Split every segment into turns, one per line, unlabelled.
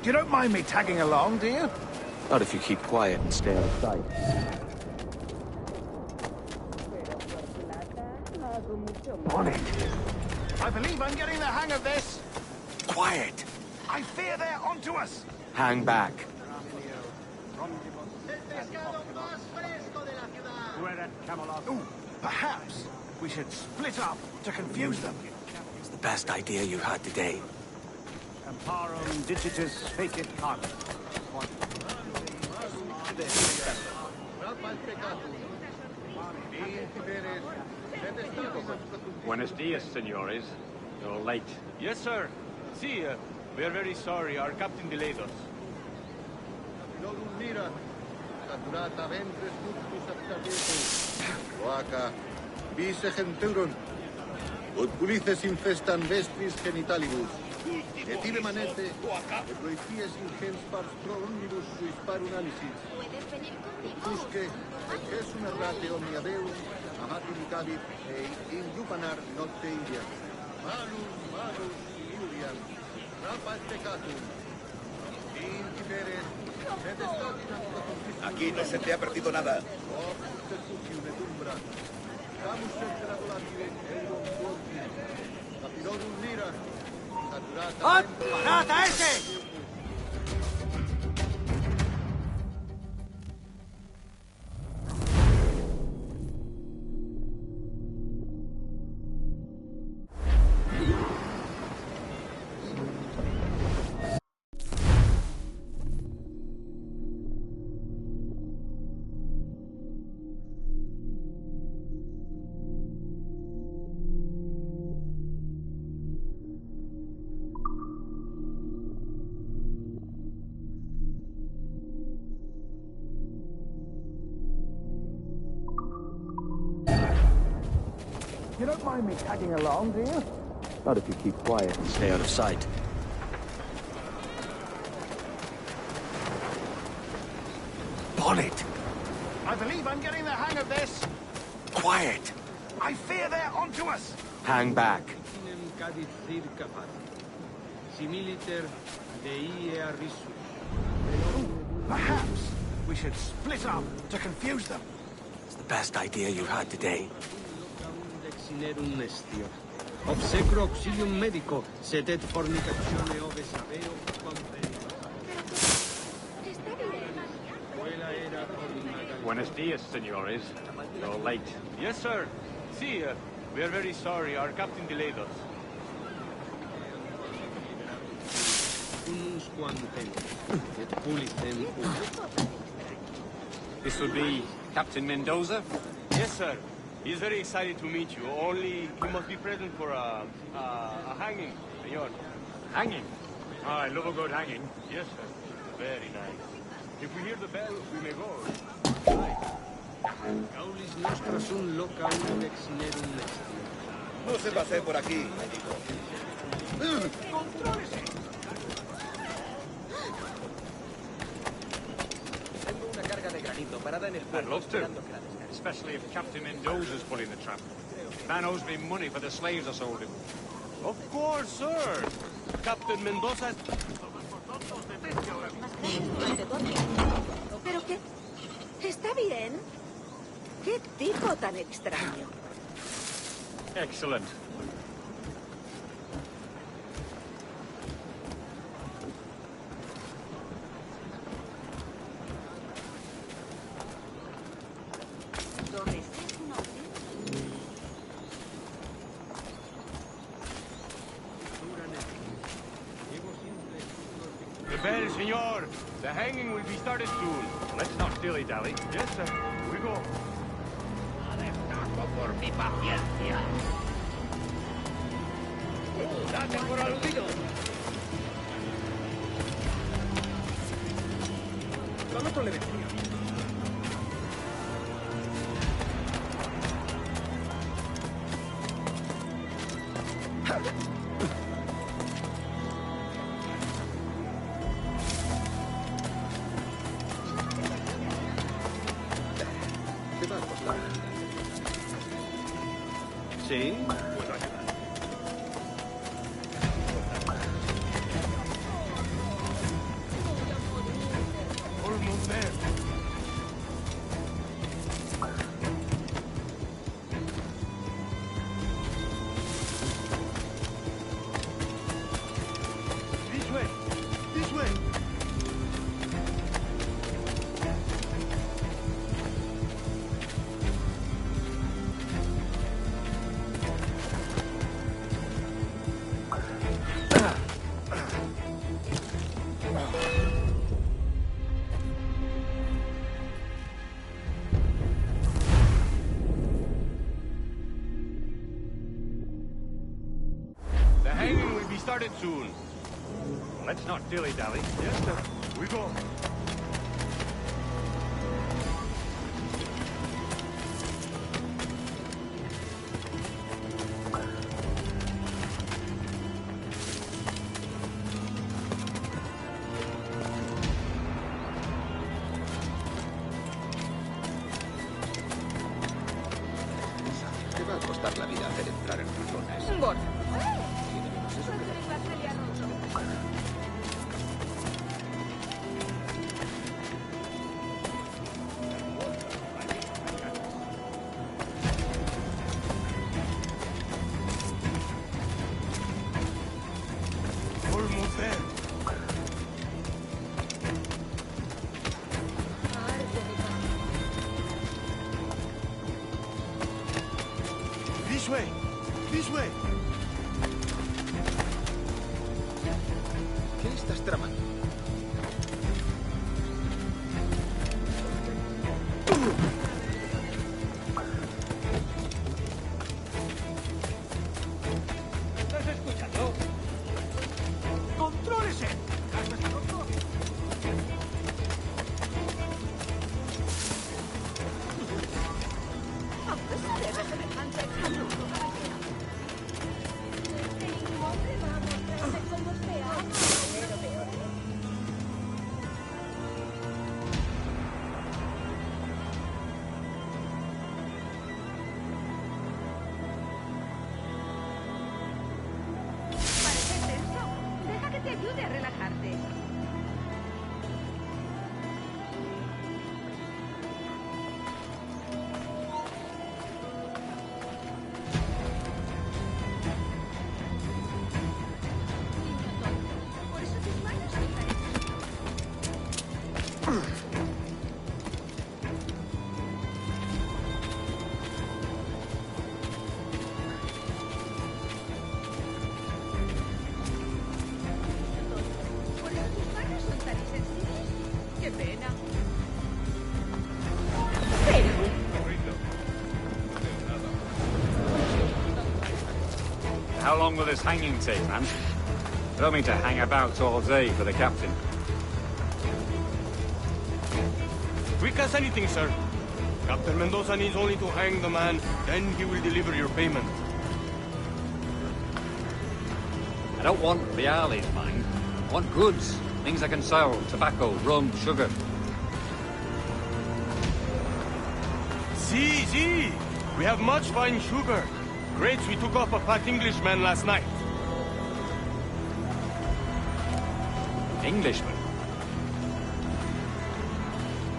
You don't mind me tagging along, do you?
Not if you keep quiet and stay out of sight.
On it. I believe I'm getting the hang of this.
Quiet!
I fear they're onto us.
Hang back.
Ooh, perhaps we should split up to confuse them.
It's the best idea you've had today.
Amparum digitus fecit carne.
Buenos dias, senores. You're late.
Yes, sir. See, we are very sorry. Our captain delayed us.
Oaca, vice genturum, ut pulices infestan vestris genitalibus, et ille manete, et loities ingens pars pro omnibus suis par unalisis. Usque, et gesum errate omnia deum, amati licabit, in lupanar notte India. Malus, Iulian, rapat peccatum, in tiberes, et estatinam
Aquí no se te ha perdido nada.
¡Hot! ¡Rata ese! You don't mind me tagging along, do you?
Not if you keep quiet and stay out of sight.
Bonnet! I believe I'm getting the hang of this.
Quiet!
I fear they're onto us.
Hang back.
Perhaps we should split up to confuse them.
It's the best idea you've had today.
Obsecro auxilium medico, sed et fornicatione ove saveo
Buenos dias, senores. You're late.
Yes, sir. See, we are very sorry. Our captain delayed us.
This would be Captain Mendoza?
Yes, sir. He's very excited to meet you. Only he must be present for a hanging, senor.
Hanging? Oh, I love a good hanging.
Yes, sir. Very nice. If we hear the bell, we may go.
Gaulis nostra sunt loca un exinerum nestio.
No se pase por aquí, médico.
¡Contrólese!
Tengo una carga de granito parada en el
I'd
puerto
love to.
esperando que la descargue.
Especially if Captain Mendoza's pulling the trap. Man owes me money for the slaves I sold him.
Of course, sir. Captain Mendoza.
¿Pero qué? ¿Está bien? ¿Qué tipo tan extraño?
Excellent.
The bell, senor. The hanging will be started soon.
Let's not dilly-dally.
Yes, sir. We go.
Por mi paciencia. Date por aludido.
Con otro le vendría.
¿Qué va a costar?
Sí.
Puedo ayudar.
started soon.
Let's not dilly-dally.
Yes, sir. We go.
Te va a costar la vida hacer entrar en razones.
Bueno.
Almost there. This way. This way.
¿Qué estás tramando?
¿Estás escuchando?
¡Contrólese! ¿Estás pronto?
¿A pesar de semejante canudo? Ningún hombre va a mostrarse como sea. Parece tenso. Deja que te ayude a relajarte. Por eso tus manos son Por eso tus manos son tan insensibles. Qué pena. Pero
How long will this hanging take, man? I don't mean to hang about all day for the captain.
Quick as anything, sir. Captain Mendoza needs only to hang the man, then he will deliver your payment.
I don't want reales, mind. I want goods. Things I can sell. Tobacco, rum, sugar.
See. We have much fine sugar. Grapes we took off a fat Englishman last night.
Englishman.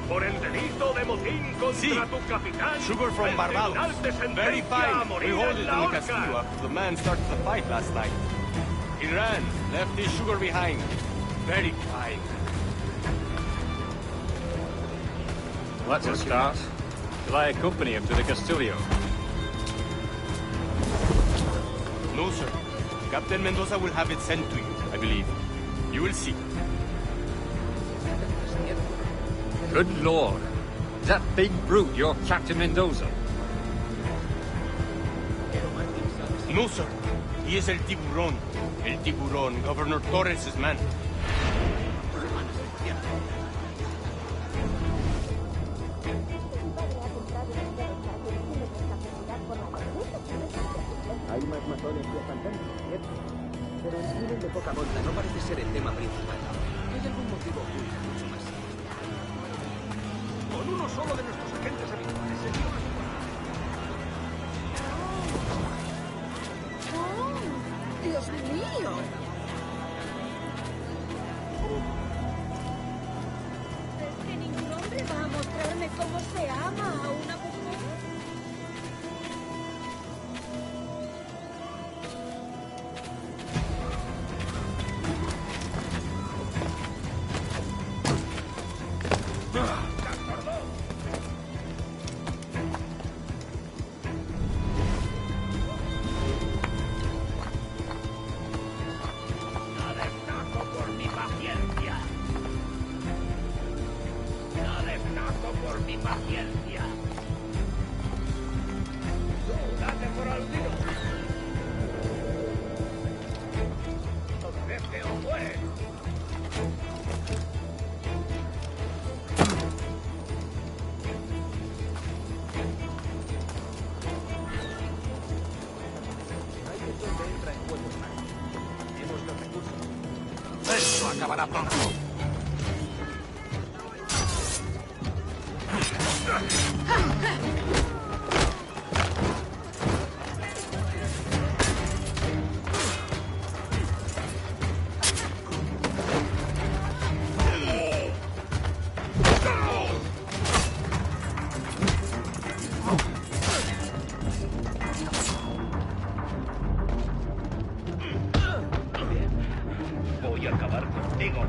Por el delito de motín contra
Sí.
tu capitán.
Sugar from
el
Barbados.
tribunal te
Very
sentencia a
fine.
morir
We hold
en
it in
la
the
horca.
castillo after the man started the fight last night. He ran, left his sugar behind. Very fine.
Well, that's a start. Shall I accompany him to the Castillo?
No, sir. Captain Mendoza will have it sent to you, I believe. You will see.
Good lord. Is that big brute your Captain Mendoza?
No, sir. He is el tiburón. El tiburón, Governor Torres' man.
Hay más matones que fantasmas, ¿cierto? Pero el nivel de poca monta no parece ser el tema principal. ¿Hay algún motivo oculto mucho más?
Con uno solo de nuestros agentes habituales sería una
¡Oh! ¡Dios mío! ¿Es que ningún hombre va a mostrarme cómo se ama a una mujer?
Ahí es donde entra en juego el mar. Tenemos los recursos.
Esto acabará pronto.
Voy a acabar contigo.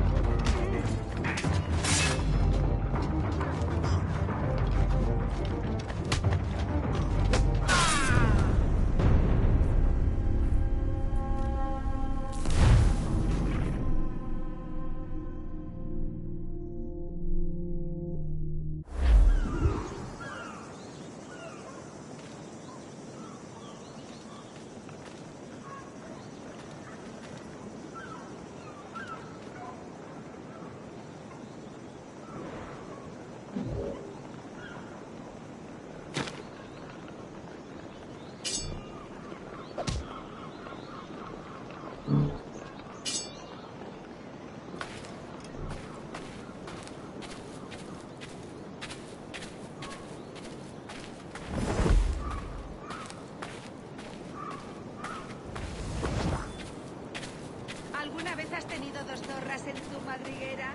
¿Alguna vez has tenido dos zorras en tu madriguera?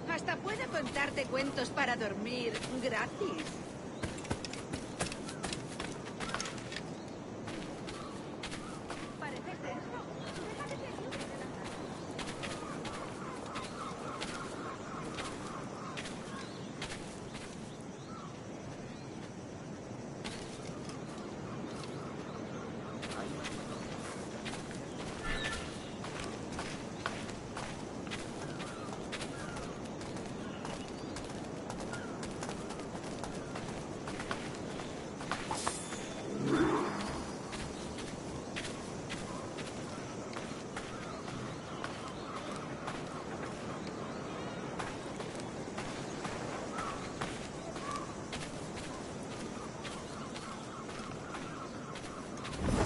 Hasta puedo contarte cuentos para dormir gratis. Parece tenso. Déjame que ayude de la mano.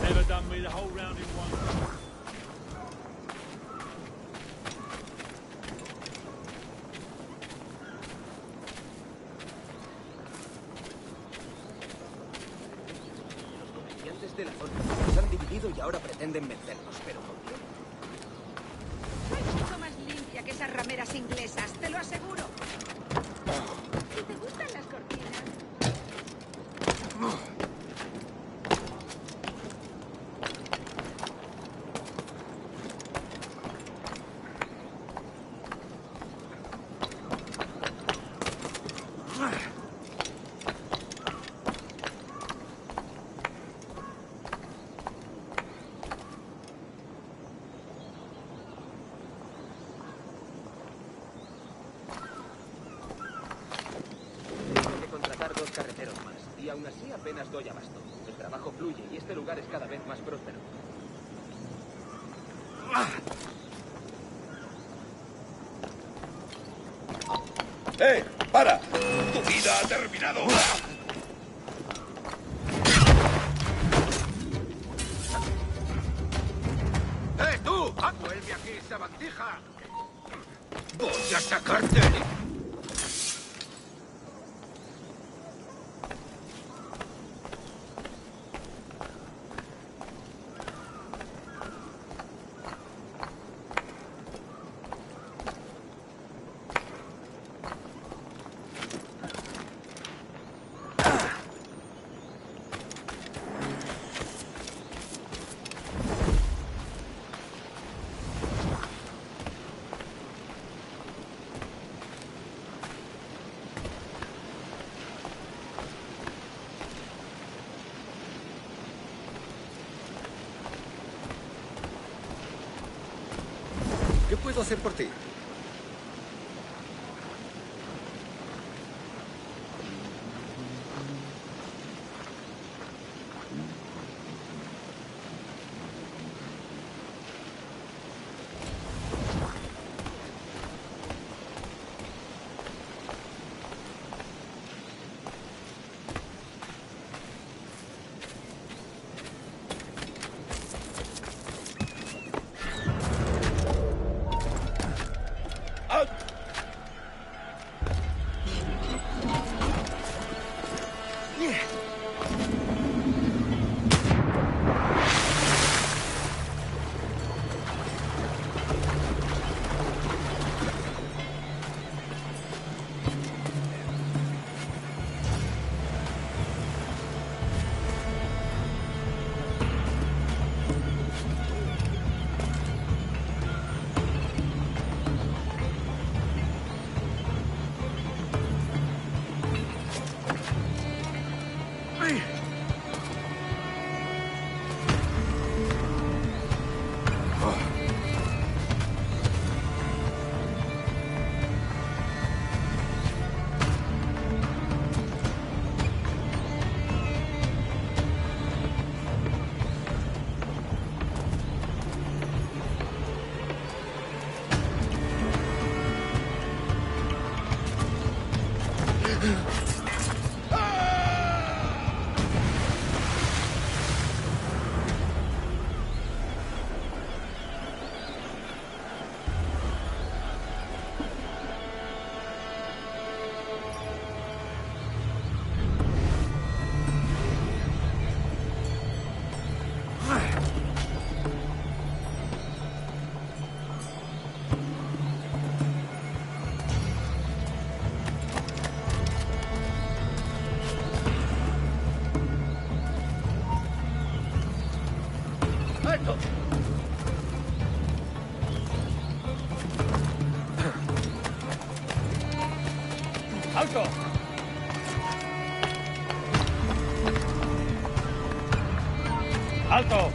Never done me the whole round in one.
Los comerciantes de la zona nos han dividido y ahora pretenden vencernos, pero ¿por qué?
Soy mucho más limpia que esas rameras inglesas, te lo aseguro. Si te gustan las cortinas.
Tengo que contratar 2 carreteros más, y aún así apenas doy abasto. El trabajo fluye y este lugar es cada vez más próspero.
¡Para! ¡Tu vida ha terminado!
¡Tú! ¡Vuelve aquí, sabandija!
¡Voy a sacarte!
¿Qué puedo hacer por ti?
Alto! Alto!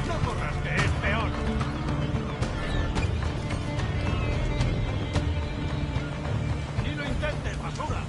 No corras, que es peor. Ni lo intentes, basura.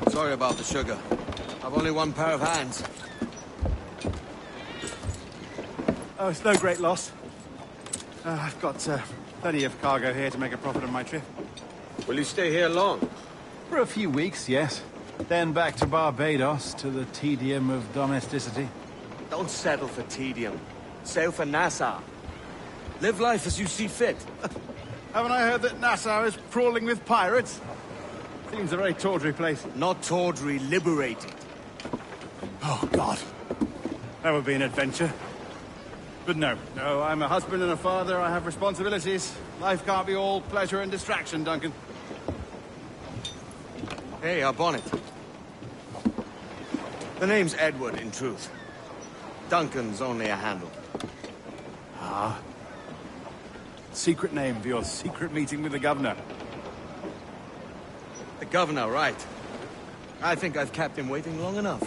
Sorry about the sugar. I've only one pair of hands.
Oh, it's no great loss. I've got plenty of cargo here to make a profit on my trip.
Will you stay here long?
For a few weeks, yes. Then back to Barbados, to the tedium of domesticity.
Don't settle for tedium. Sail for Nassau. Live life as you see fit.
Haven't I heard that Nassau is crawling with pirates? Seems a very tawdry place.
Not tawdry, liberated.
Oh, God. That would be an adventure. But no, I'm a husband and a father. I have responsibilities. Life can't be all pleasure and distraction, Duncan.
Hey, our bonnet. The name's Edward, in truth. Duncan's only a handle.
Ah. Secret name for your secret meeting with the governor.
The governor, right. I think I've kept him waiting long enough.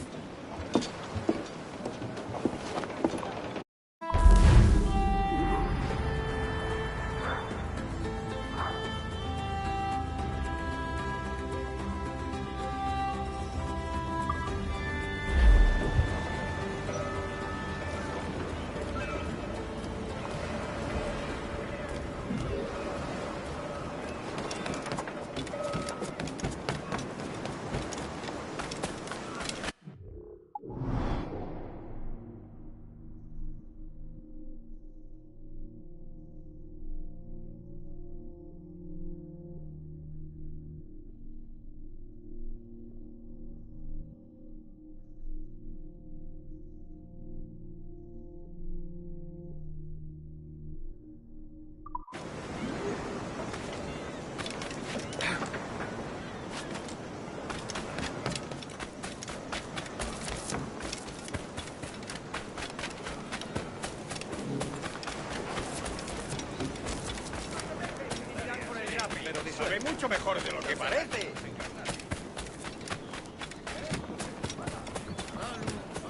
hombre, mucho mejor de lo que parece.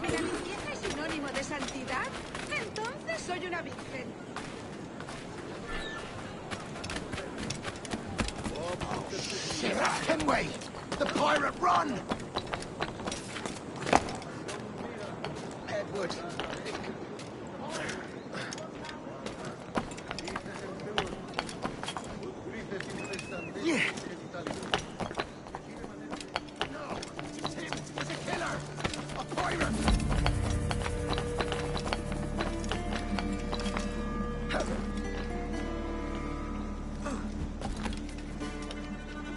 ¿La limpieza es sinónimo de santidad? Entonces soy una virgen.
Henway! The pirate run! Edward. Yeah. No, it's him. He's a killer. A pirate.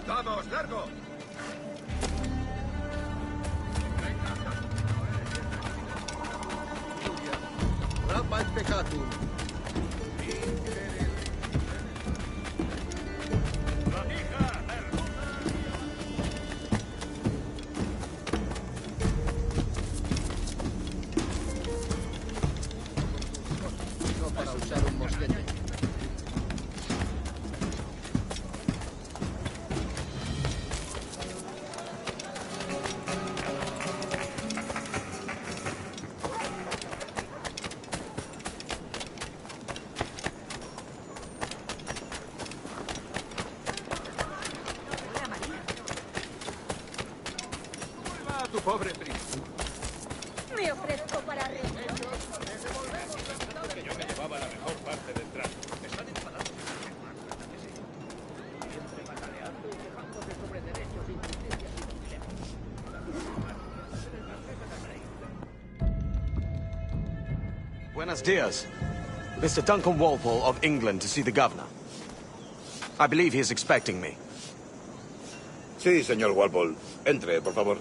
Vamos, largo.
Rabba peccatum.
No para usar un mosquete.
Tu pobre primo.
Me ofrezco para arreglar.
Que yo me llevaba la mejor parte del trato. Están enfadados.
Siempre pataleando y quejándose sobre derechos, injusticias y privilegios.
Buenos dias. Mr. Duncan Walpole of England to see the governor. I believe he is expecting me.
Sí, señor Walpole. Entre, por favor.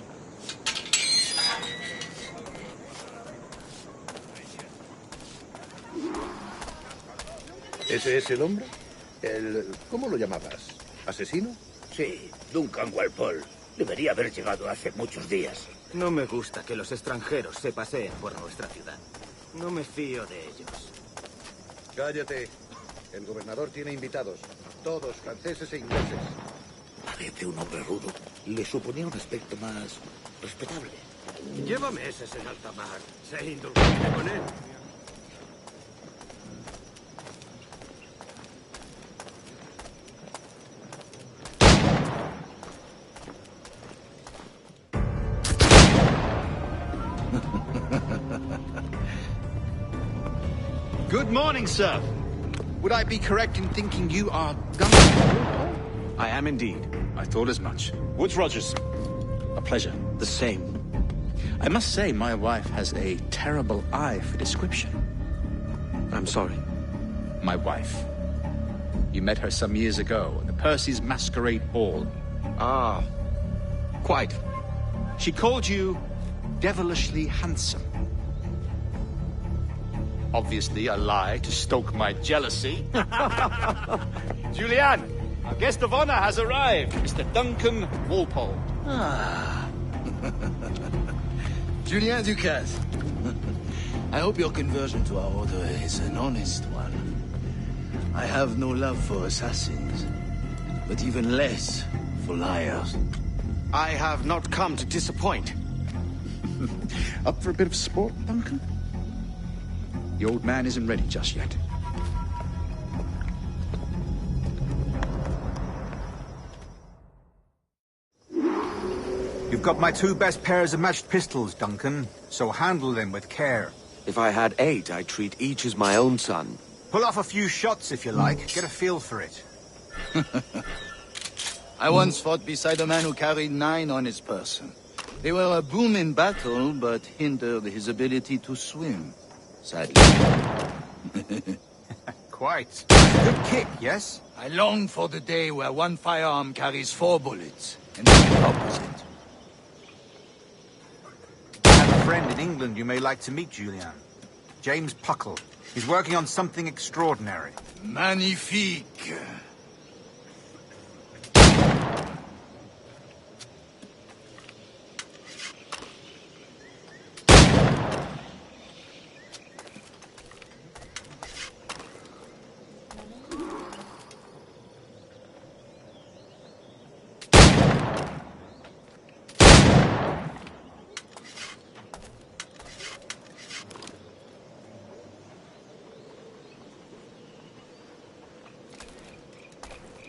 ¿Ese es el hombre? ¿Cómo lo llamabas? ¿Asesino?
Sí, Duncan Walpole. Debería haber llegado hace muchos días.
No me gusta que los extranjeros se paseen por nuestra ciudad. No me fío de ellos.
Cállate. El gobernador tiene invitados. Todos franceses e ingleses.
Parece un hombre rudo. Le suponía un aspecto más respetable.
Lleva meses en alta mar. Sé indulgente con él.
Good morning, sir. Would I be correct in thinking you are Duncan?
I am indeed.
I thought as much. Woods Rogers. A pleasure.
The same.
I must say, my wife has a terrible eye for description.
I'm sorry.
My wife. You met her some years ago at the Percy's Masquerade Ball.
Ah, quite.
She called you devilishly handsome. Obviously a lie to stoke my jealousy. Julianne, our guest of honor has arrived, Mr. Duncan Walpole.
Ah. Julien Ducasse. I hope your conversion to our order is an honest one. I have no love for assassins, but even less for liars.
I have not come to disappoint.
Up for a bit of sport, Duncan? The old man isn't ready just yet.
You've got my 2 best pairs of matched pistols, Duncan, so handle them with care.
If I had 8, I'd treat each as my own son.
Pull off a few shots if you like. Get a feel for it.
I once fought beside a man who carried 9 on his person. They were a boom in battle, but hindered his ability to swim. Sadly.
Quite. Good kick, yes?
I long for the day where one firearm carries 4 bullets, and not the opposite.
I have a friend in England you may like to meet, Julian. James Puckle. He's working on something extraordinary.
Magnifique.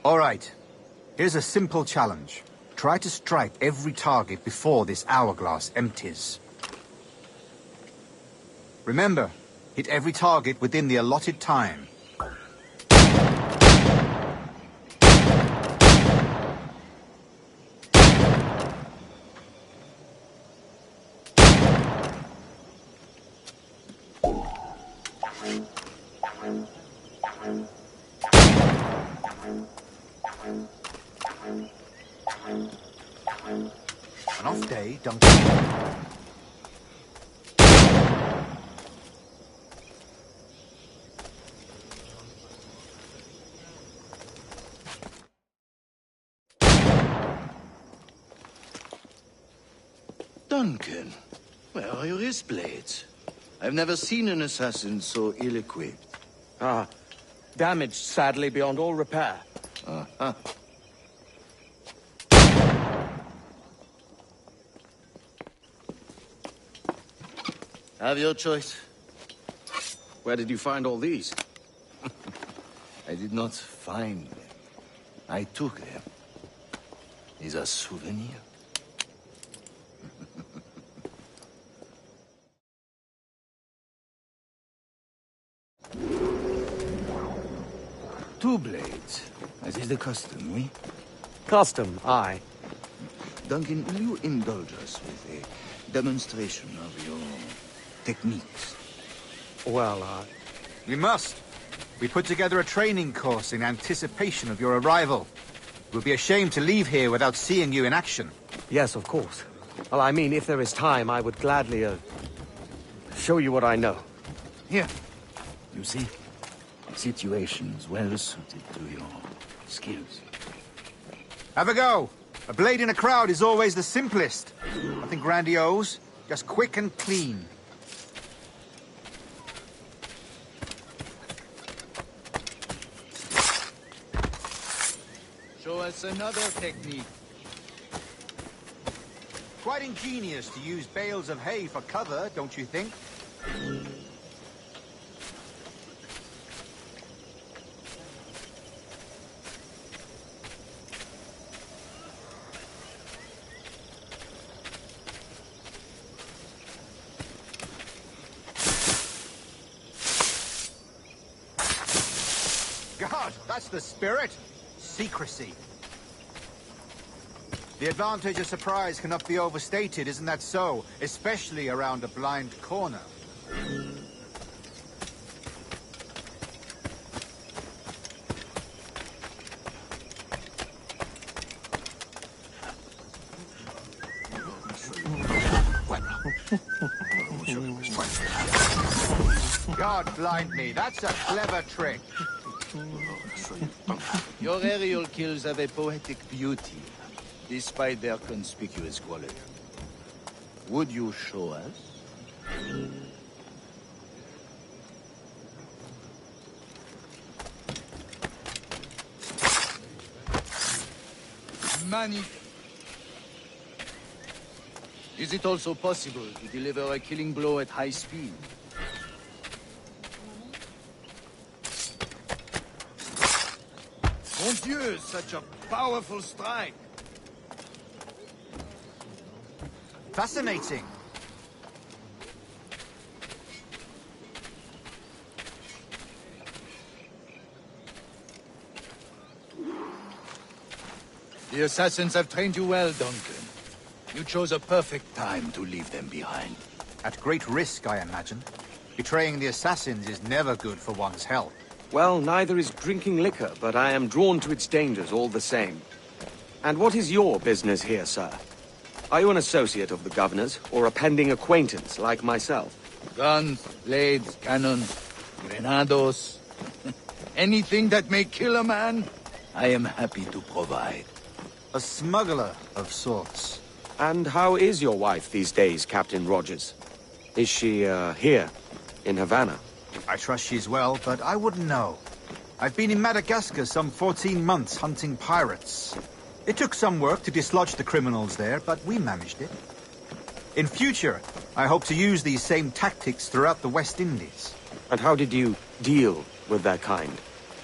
All right. Here's a simple challenge. Try to strike every target before this hourglass empties. Remember, hit every target within the allotted time. An off day, Duncan.
Duncan, where are your wrist blades? I've never seen an assassin so ill-equipped.
Damaged, sadly, beyond all repair.
Uh-huh. Have your choice.
Where did you find all these?
I did not find them. I took them. These are souvenirs. Two blades, as is the custom, oui?
Custom, aye.
Duncan, will you indulge us with a demonstration of your techniques?
Well,
We must. We put together a training course in anticipation of your arrival. It would be a shame to leave here without seeing you in action.
Yes, of course. Well, I mean, if there is time, I would gladly, show you what I know.
Here. You see? Situations well suited to your skills.
Have a go. A blade in a crowd is always the simplest. Nothing grandiose, just quick and clean.
Show us another technique.
Quite ingenious to use bales of hay for cover, don't you think? God, that's the spirit. Secrecy. The advantage of surprise cannot be overstated, isn't that so? Especially around a blind corner. God blind me, that's a clever trick.
Your aerial kills have a poetic beauty, despite their conspicuous quality. Would you show us? Magnifique. Is it also possible to deliver a killing blow at high speed? Mon Dieu, such a powerful strike!
Fascinating.
The assassins have trained you well, Duncan. You chose a perfect time to leave them behind.
At great risk, I imagine. Betraying the assassins is never good for one's health.
Well, neither is drinking liquor, but I am drawn to its dangers all the same. And what is your business here, sir? Are you an associate of the governor's, or a pending acquaintance like myself?
Guns, blades, cannons, grenados. Anything that may kill a man, I am happy to provide.
A smuggler of sorts.
And how is your wife these days, Captain Rogers? Is she, here, in Havana?
I trust she's well, but I wouldn't know. I've been in Madagascar some 14 months hunting pirates. It took some work to dislodge the criminals there, but we managed it. In future, I hope to use these same tactics throughout the West Indies.
And how did you deal with that kind?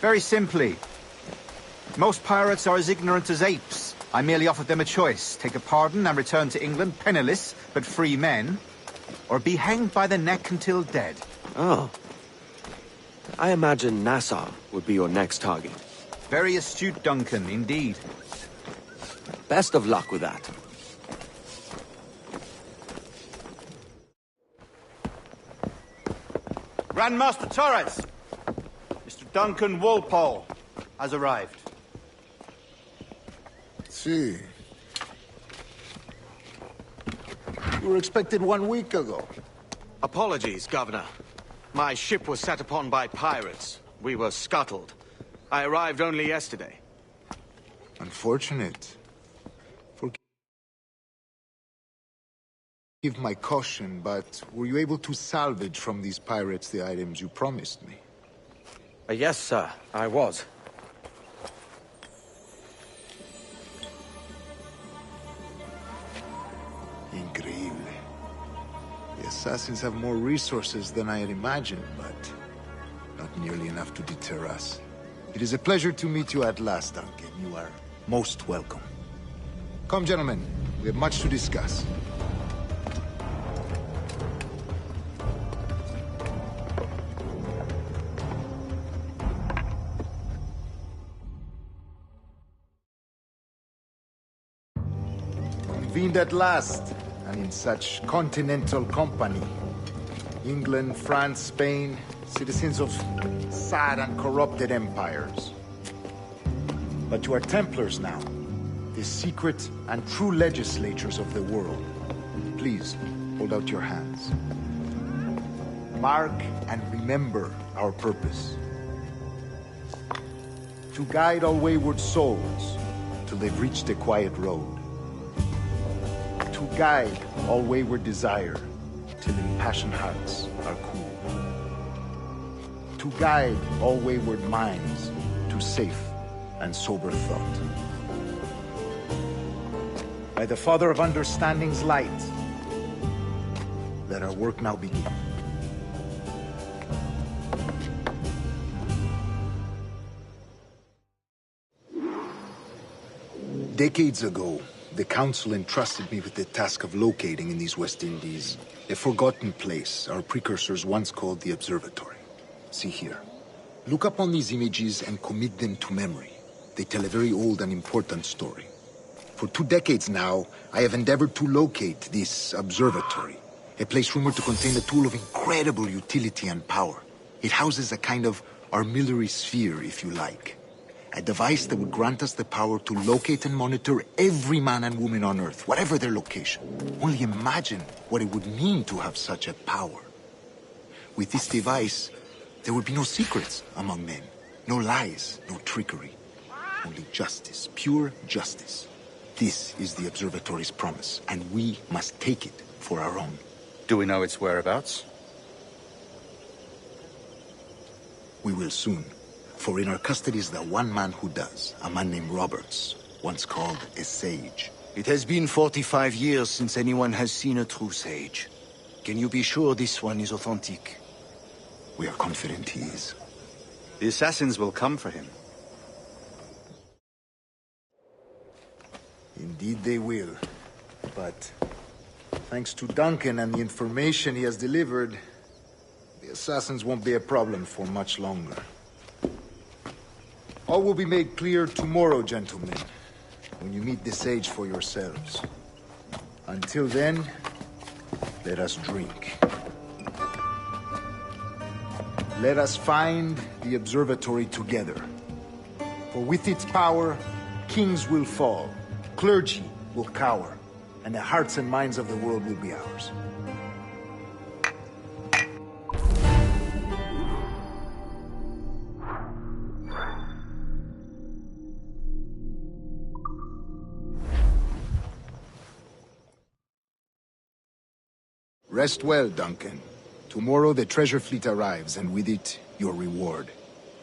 Very simply. Most pirates are as ignorant as apes. I merely offered them a choice. Take a pardon and return to England penniless, but free men. Or be hanged by the neck until dead.
Oh. I imagine Nassau would be your next target.
Very astute, Duncan, indeed.
Best of luck with that.
Grand Master Torres! Mr. Duncan Walpole has arrived.
See. You were expected 1 week ago.
Apologies, Governor. My ship was set upon by pirates. We were scuttled. I arrived only yesterday.
Unfortunate. Forgive my caution, but were you able to salvage from these pirates the items you promised me?
Yes, sir, I was.
Increíble. The assassins have more resources than I had imagined, but not nearly enough to deter us. It is a pleasure to meet you at last, Duncan. You are most welcome. Come, gentlemen. We have much to discuss. Convened at last, and in such continental company. England, France, Spain, citizens of sad and corrupted empires. But you are Templars now, the secret and true legislators of the world. Please, hold out your hands. Mark and remember our purpose. To guide all wayward souls till they've reached the quiet road. To guide all wayward desire till impassioned hearts are cool. To guide all wayward minds to safe and sober thought. By the Father of Understanding's light, let our work now begin. Decades ago, the Council entrusted me with the task of locating in these West Indies a forgotten place our precursors once called the Observatory. See here. Look upon these images and commit them to memory. They tell a very old and important story. For 2 decades now, I have endeavored to locate this observatory, a place rumored to contain a tool of incredible utility and power. It houses a kind of armillary sphere, if you like. A device that would grant us the power to locate and monitor every man and woman on Earth, whatever their location. Only imagine what it would mean to have such a power. With this device, there would be no secrets among men, no lies, no trickery. Only justice, pure justice. This is the observatory's promise, and we must take it for our own.
Do we know its whereabouts?
We will soon. For in our custody is the one man who does, a man named Roberts, once called a sage.
It has been 45 years since anyone has seen a true sage. Can you be sure this one is authentic?
We are confident he is.
The assassins will come for him.
Indeed they will. But thanks to Duncan and the information he has delivered, the assassins won't be a problem for much longer. All will be made clear tomorrow, gentlemen, when you meet the sage for yourselves. Until then, let us drink. Let us find the observatory together. For with its power, kings will fall, clergy will cower, and the hearts and minds of the world will be ours. Rest well, Duncan. Tomorrow the treasure fleet arrives, and with it, your reward.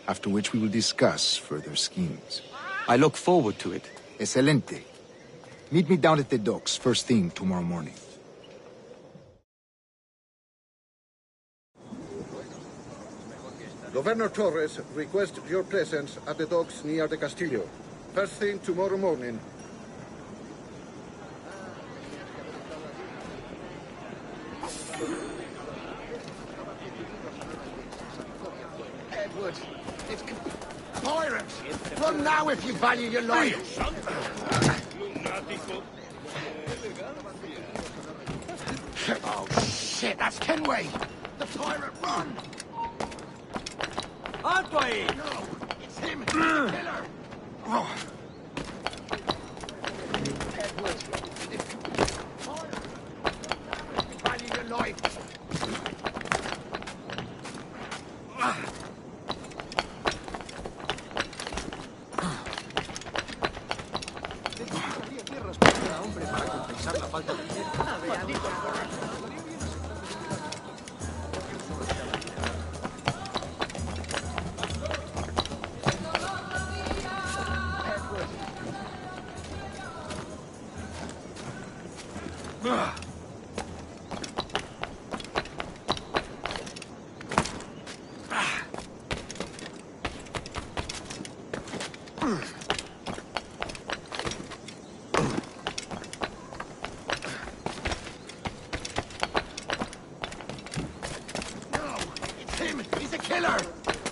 After which we will discuss further schemes.
I look forward to it.
Excelente. Meet me down at the docks first thing tomorrow morning.
Governor Torres requests your presence at the docks near the Castillo.
First thing tomorrow morning.
Edward, it's pirates! Run now if you value your life! Oh, shit, that's Kenway! The pirate, run!
¡Alto ahí!
No, it's him! He's the killer! Oh. Edward, it's pirate! You value your life!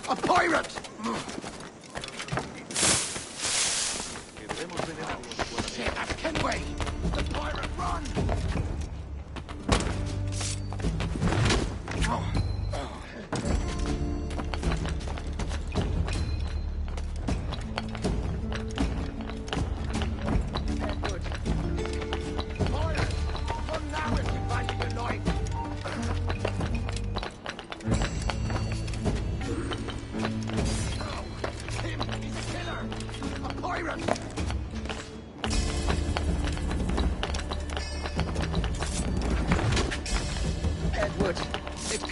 A pirate! Shit, that's Kenway! The pirate, run! Edward. Pirate! Run now if you value your life! Edward, it's...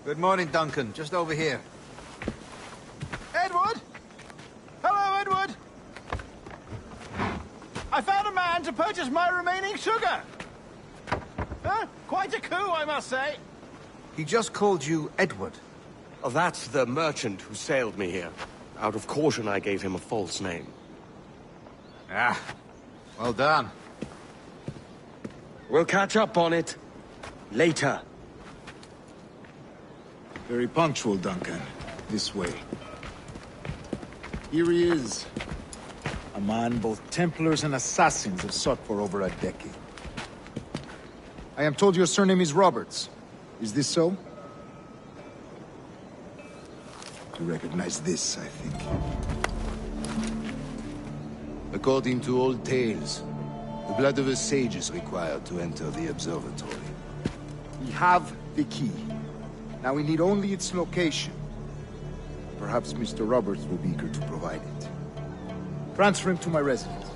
Good morning, Duncan. Just over here.
Edward? Hello, Edward. I found a man to purchase my remaining sugar. Huh? Quite a coup, I must say.
He just called you Edward.
Oh, that's the merchant who sailed me here. Out of caution, I gave him a false name.
Ah, well done.
We'll catch up on it later.
Very punctual, Duncan. This way. Here he is. A man both Templars and Assassins have sought for over a decade. I am told your surname is Roberts. Is this so? You recognize this, I think.
According to old tales, the blood of a sage is required to enter the observatory.
We have the key. Now we need only its location. Perhaps Mr. Roberts will be eager to provide it. Transfer him to my residence.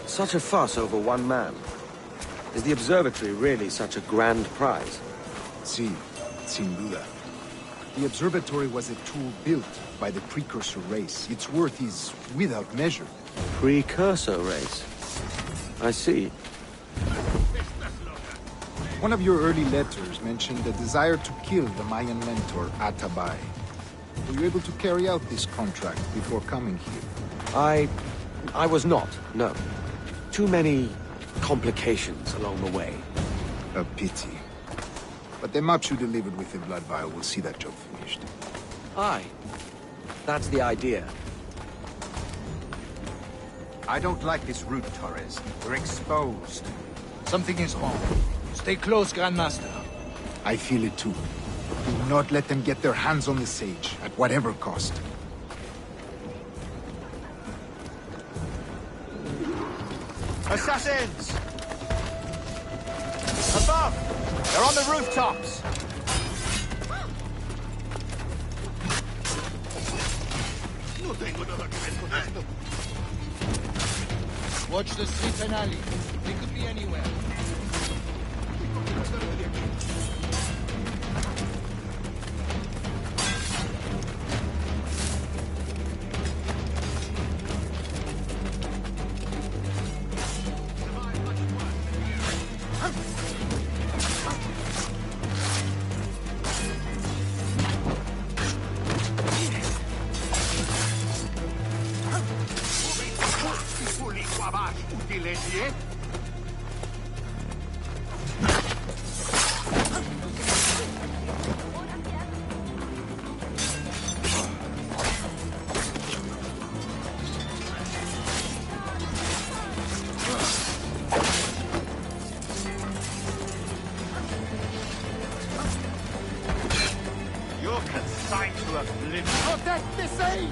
Such a fuss over one man. Is the observatory really such a grand prize?
Sí, sin duda. The observatory was a tool built by the precursor race. Its worth is without measure.
Precursor race? I see.
One of your early letters mentioned a desire to kill the Mayan mentor, Atabay. Were you able to carry out this contract before coming here?
I was not, no. Too many complications along the way.
A pity. But the maps you delivered with the blood vial will see that job finished.
Aye. That's the idea.
I don't like this route, Torres. We're exposed.
Something is wrong. Stay close, Grandmaster.
I feel it too. Do not let them get their hands on the sage, at whatever cost.
Assassins! Above! They're on the rooftops!
No tengo nada que ver con esto.
Watch the streets and alleys. They could be anywhere.
You're consigned to oblivion.
Protect the sage!